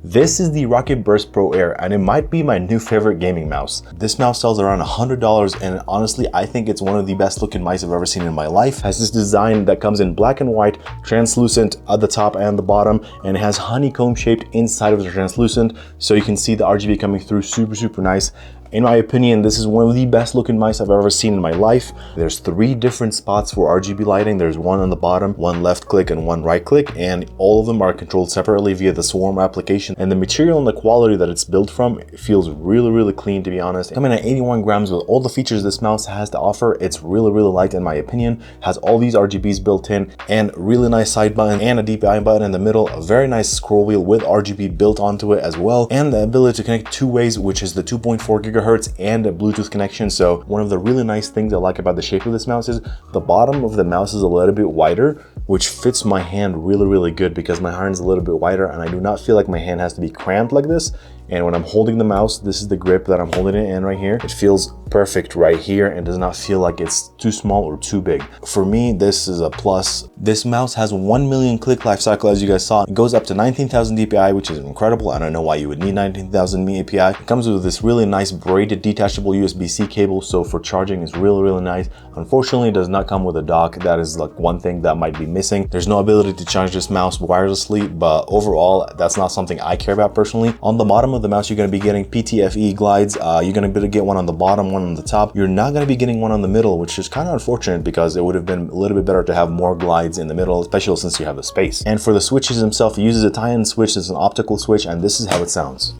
This is the Roccat Burst Pro Air, and it might be my new favorite gaming mouse. This mouse sells around $100, and honestly, I think it's one of the best looking mice I've ever seen in my life. It has this design that comes in black and white, translucent at the top and the bottom, and it has honeycomb shaped inside of the translucent, so you can see the RGB coming through super nice. In my opinion, this is one of the best looking mice I've ever seen in my life. There's 3 different spots for RGB lighting. There's one on the bottom, one left click, and one right click, and all of them are controlled separately via the Swarm application. And the material and the quality that it's built from, it feels really clean, to be honest. Coming at 81 grams with all the features this mouse has to offer, it's really light in my opinion. Has all these RGBs built in, and really nice side button and a DPI button in the middle. A very nice scroll wheel with RGB built onto it as well, and the ability to connect 2 ways, which is the 2.4 gigahertz and a Bluetooth connection. So one of the really nice things I like about the shape of this mouse is the bottom of the mouse is a little bit wider, which fits my hand really good, because my hand is a little bit wider and I do not feel like my hand has to be cramped like this. And when I'm holding the mouse, this is the grip that I'm holding it in right here. It feels perfect right here and does not feel like it's too small or too big. For me, this is a plus. This mouse has 1 million click life cycle, as you guys saw. It goes up to 19,000 DPI, which is incredible. I don't know why you would need 19,000 DPI. It comes with this really nice braided detachable USB-C cable, so for charging is really nice. Unfortunately, it does not come with a dock. That is like one thing that might be missing. There's no ability to charge this mouse wirelessly, but overall, that's not something I care about personally. On the bottom of the mouse, you're going to be getting PTFE glides. You're going to get one on the bottom, one on the top. You're not going to be getting one on the middle, which is kind of unfortunate, because it would have been a little bit better to have more glides in the middle, especially since you have the space. And for the switches themselves, it uses a tie-in switch. It's an optical switch, and this is how it sounds.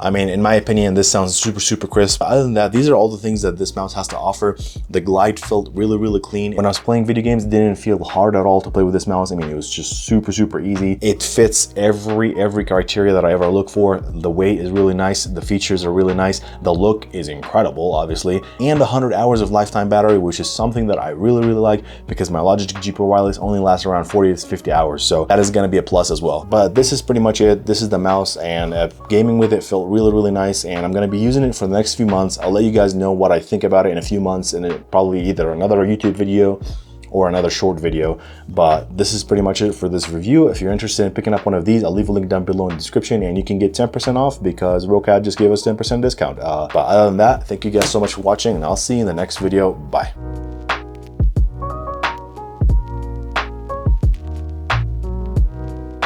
I mean, in my opinion, this sounds super crisp. Other than that, these are all the things that this mouse has to offer. The glide felt really clean. When I was playing video games, it didn't feel hard at all to play with this mouse. I mean, it was just super easy. It fits every criteria that I ever look for. The weight is really nice. The features are really nice. The look is incredible, obviously. And 100 hours of lifetime battery, which is something that I really like, because my Logitech G Pro Wireless only lasts around 40 to 50 hours. So that is going to be a plus as well. But this is pretty much it. This is the mouse, and gaming with it felt really nice, and I'm going to be using it for the next few months. I'll let you guys know what I think about it in a few months, and it probably either another YouTube video or another short video. But this is pretty much it for this review. If you're interested in picking up one of these, I'll leave a link down below in the description, and you can get 10% off because Roccat just gave us 10% discount. But other than that, thank you guys so much for watching, and I'll see you in the next video. Bye.